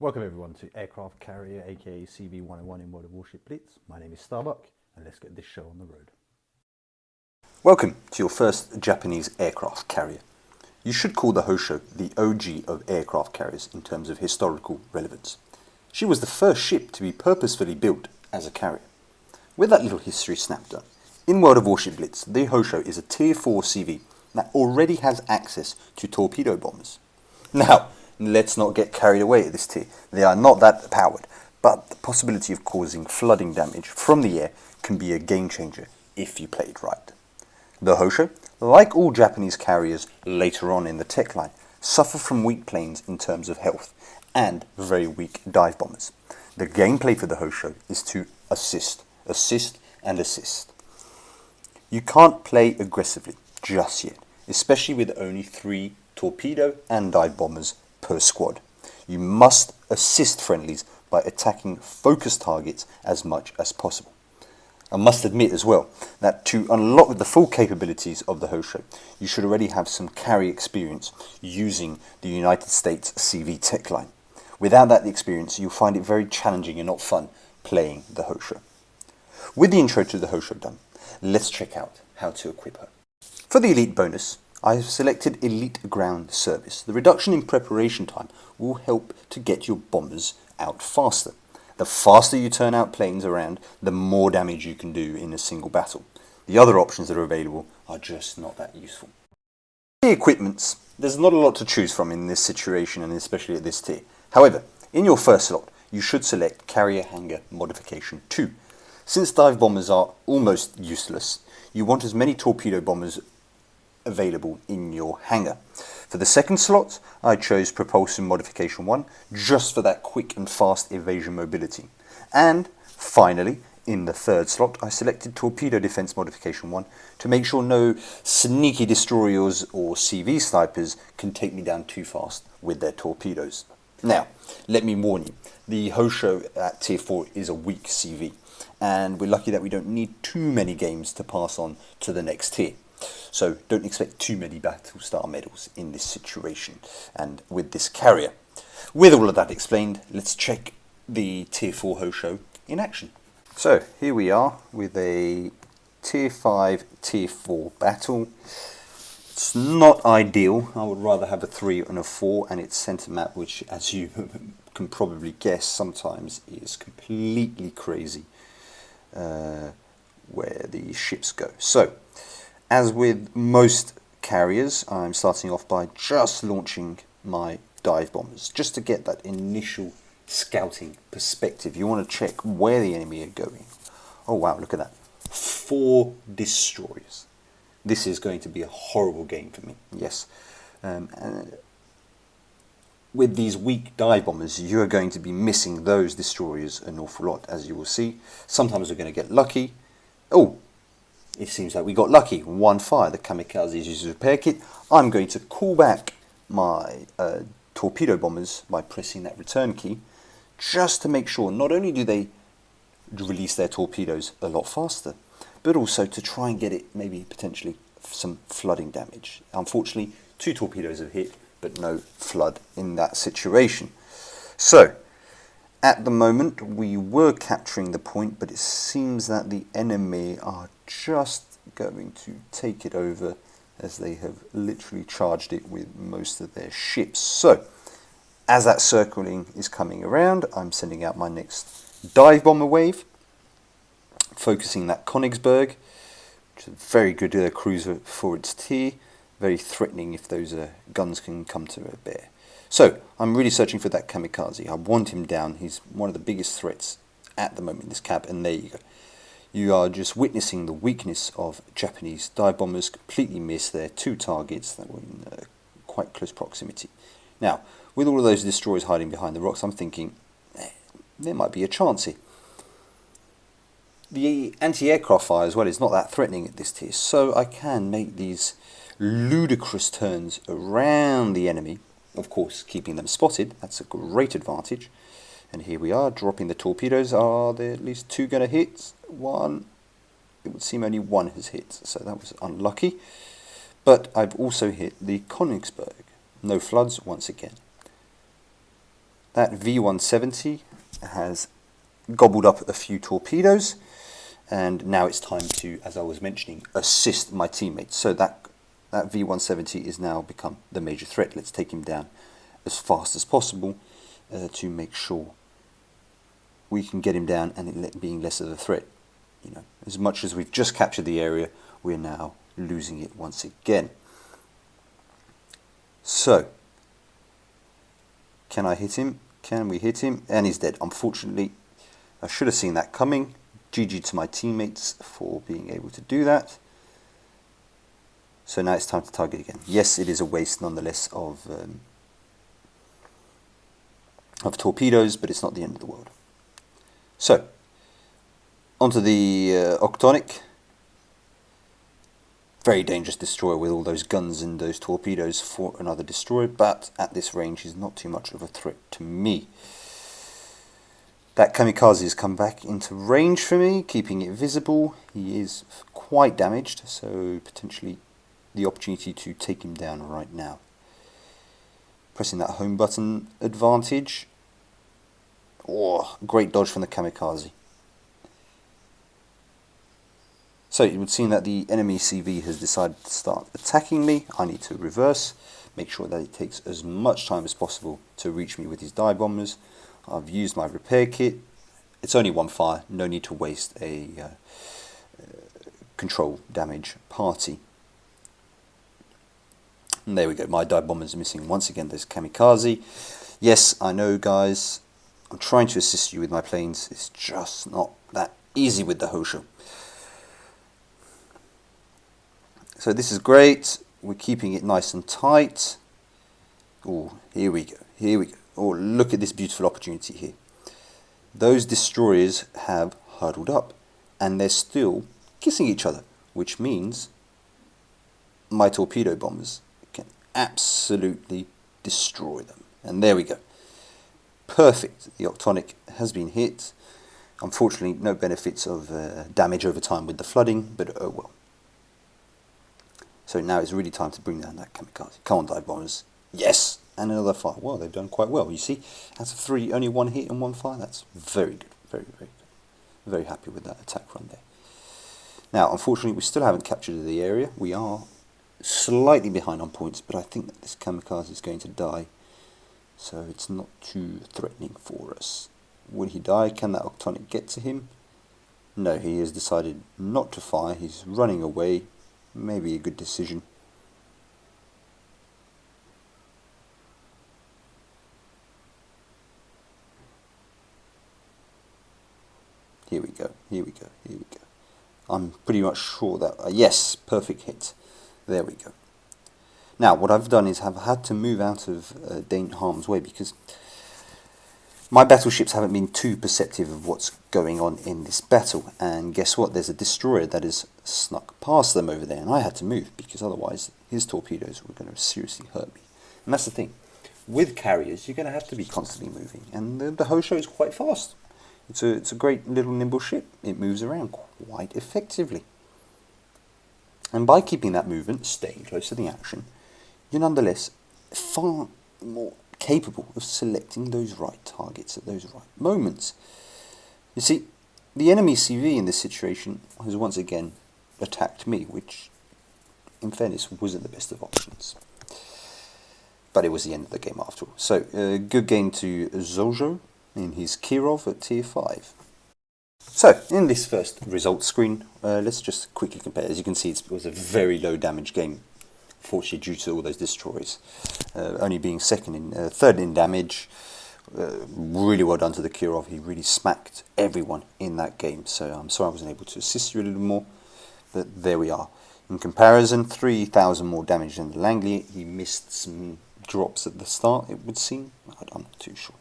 Welcome everyone to Aircraft Carrier aka CV101 in World of Warships Blitz. My name is Starbuck and let's get this show on the road. Welcome to your first Japanese aircraft carrier. You should call the Hosho the OG of aircraft carriers in terms of historical relevance. She was the first ship to be purposefully built as a carrier. With that little history snapped up, in World of Warships Blitz, the Hosho is a Tier 4 CV that already has access to torpedo bombers. Now, let's not get carried away at this tier. They are not that powered, but the possibility of causing flooding damage from the air can be a game changer if you play it right. The Hosho, like all Japanese carriers later on in the tech line, suffer from weak planes in terms of health and very weak dive bombers. The gameplay for the Hosho is to assist, and assist. You can't play aggressively just yet, especially with only 3 torpedo and dive bombers per squad. You must assist friendlies by attacking focus targets as much as possible. I must admit as well that to unlock the full capabilities of the Hosho, you should already have some carry experience using the United States CV tech line. Without that experience, you'll find it very challenging and not fun playing the Hosho. With the intro to the Hosho done, let's check out how to equip her. For the elite bonus, I have selected Elite Ground Service. The reduction in preparation time will help to get your bombers out faster. The faster you turn out planes around, the more damage you can do in a single battle. The other options that are available are just not that useful. The equipments, there's not a lot to choose from in this situation and especially at this tier. However, in your first slot, you should select Carrier Hangar Modification 2. Since dive bombers are almost useless, you want as many torpedo bombers available in your hangar. For the second slot, I chose Propulsion Modification 1 just for that quick and fast evasion mobility. And finally, in the third slot, I selected Torpedo Defense Modification 1 to make sure no sneaky destroyers or CV snipers can take me down too fast with their torpedoes. Now, let me warn you, the Hosho at Tier 4 is a weak CV, and we're lucky that we don't need too many games to pass on to the next tier. So don't expect too many Battlestar medals in this situation and with this carrier. With all of that explained, let's check the Tier 4 Hosho in action. So here we are with a Tier 5, Tier 4 battle. It's not ideal. I would rather have a 3 and a 4 and its center map, which as you can probably guess sometimes is completely crazy where the ships go. So as with most carriers, I'm starting off by just launching my dive bombers, just to get that initial scouting perspective. You want to check where the enemy are going. Oh wow, look at that. 4 destroyers. This is going to be a horrible game for me, yes. With these weak dive bombers, you are going to be missing those destroyers an awful lot, as you will see. Sometimes we're going to get lucky. Oh! It seems like we got lucky. 1 fire. The kamikaze uses a repair kit. I'm going to call back my torpedo bombers by pressing that return key, just to make sure not only do they release their torpedoes a lot faster, but also to try and get it maybe potentially some flooding damage. Unfortunately, 2 torpedoes have hit, but no flood in that situation. So, at the moment, we were capturing the point, but it seems that the enemy are just going to take it over as they have literally charged it with most of their ships. So, as that circling is coming around, I'm sending out my next dive bomber wave, focusing that Königsberg, which is a very good cruiser for its tier, very threatening if those guns can come to bear. So, I'm really searching for that kamikaze. I want him down. He's one of the biggest threats at the moment in this cap, and there you go. You are just witnessing the weakness of Japanese dive bombers. Completely miss their 2 targets that were in quite close proximity. Now, with all of those destroyers hiding behind the rocks, I'm thinking there might be a chance here. The anti-aircraft fire as well is not that threatening at this tier, so I can make these ludicrous turns around the enemy. Of course, keeping them spotted, that's a great advantage. And here we are, dropping the torpedoes. Are there at least 2 going to hit? 1. It would seem only 1 has hit, so that was unlucky. But I've also hit the Königsberg. No floods once again. That V170 has gobbled up a few torpedoes, and now it's time to, as I was mentioning, assist my teammates. So that V170 is now become the major threat. Let's take him down as fast as possible to make sure we can get him down and it being less of a threat. You know, as much as we've just captured the area, we're now losing it once again. So, can I hit him? Can we hit him? And he's dead. Unfortunately, I should have seen that coming. GG to my teammates for being able to do that. So now it's time to target again. Yes, it is a waste nonetheless of torpedoes, but it's not the end of the world. So, onto the Octonic. Very dangerous destroyer with all those guns and those torpedoes for another destroyer, but at this range he's not too much of a threat to me. That kamikaze has come back into range for me, keeping it visible. He is quite damaged, so potentially the opportunity to take him down right now. Pressing that home button advantage. Oh, great dodge from the kamikaze. So it would seem that the enemy CV has decided to start attacking me. I need to reverse, make sure that it takes as much time as possible to reach me with his dive bombers. I've used my repair kit. It's only one fire, no need to waste a control damage party. And there we go, my dive bombers are missing once again. There's kamikaze. Yes, I know guys, I'm trying to assist you with my planes. It's just not that easy with the Hosho. So this is great. We're keeping it nice and tight. Oh, here we go. Here we go. Oh, look at this beautiful opportunity here. Those destroyers have huddled up and they're still kissing each other, which means my torpedo bombers can absolutely destroy them. And there we go. Perfect. The Octonic has been hit. Unfortunately, no benefits of damage over time with the flooding, but oh well. So now it's really time to bring down that kamikaze. Come on, dive bombers. Yes! And another fire. Well, they've done quite well. You see, out of 3, only 1 hit and 1 fire. That's very good. Very, very good. Very happy with that attack run there. Now, unfortunately, we still haven't captured the area. We are slightly behind on points, but I think that this kamikaze is going to die. So it's not too threatening for us. Will he die? Can that Octonic get to him? No, he has decided not to fire. He's running away. Maybe a good decision. Here we go, here we go, here we go. I'm pretty much sure that, yes, perfect hit. There we go. Now, what I've done is I've had to move out of harm's way because my battleships haven't been too perceptive of what's going on in this battle. And guess what? There's a destroyer that has snuck past them over there. And I had to move because otherwise his torpedoes were going to seriously hurt me. And that's the thing. With carriers, you're going to have to be constantly moving. And the Hosho is quite fast. It's a great little nimble ship. It moves around quite effectively. And by keeping that movement, staying close to the action, you're nonetheless far more capable of selecting those right targets at those right moments. You see, the enemy CV in this situation has once again attacked me, which, in fairness, wasn't the best of options. But it was the end of the game after all. So, good game to Zojo in his Kirov at Tier 5. So, in this first results screen, let's just quickly compare. As you can see, it was a very low damage game, fortunately due to all those destroyers. Only being third in damage. Really well done to the Kirov. He really smacked everyone in that game. So I'm sorry I wasn't able to assist you a little more. But there we are. In comparison, 3,000 more damage than the Langley. He missed some drops at the start, it would seem. I'm not too sure.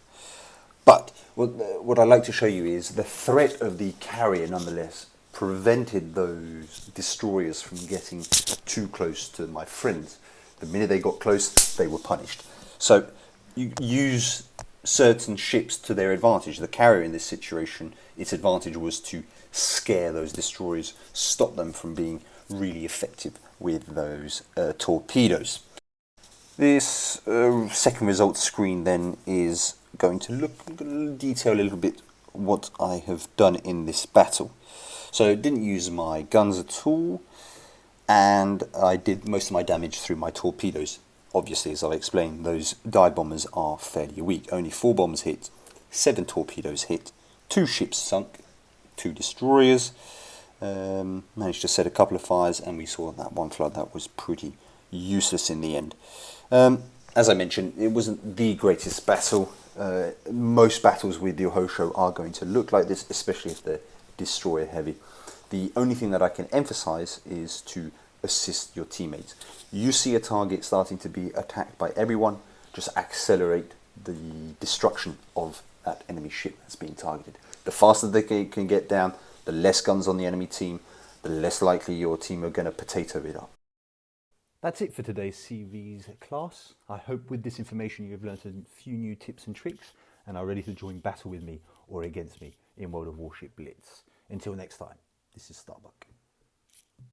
But what I'd like to show you is the threat of the carrier, nonetheless, prevented those destroyers from getting too close to my friends. The minute they got close, they were punished. So you use certain ships to their advantage. The carrier in this situation, its advantage was to scare those destroyers, stop them from being really effective with those torpedoes. This second results screen then is going to detail a little bit what I have done in this battle. So I didn't use my guns at all, and I did most of my damage through my torpedoes. Obviously, as I explained, those dive bombers are fairly weak. Only 4 bombs hit, 7 torpedoes hit, 2 ships sunk, 2 destroyers. Managed to set a couple of fires, and we saw that one flood that was pretty useless in the end. As I mentioned, it wasn't the greatest battle. Most battles with the Hosho are going to look like this, especially if they're destroyer heavy. The only thing that I can emphasize is to assist your teammates. You see a target starting to be attacked by everyone, just accelerate the destruction of that enemy ship that's being targeted. The faster they can get down, the less guns on the enemy team, the less likely your team are going to potato it up. That's it for today's CV's class. I hope with this information you've learned a few new tips and tricks and are ready to join battle with me or against me in World of Warships Blitz. Until next time, this is Starbuck.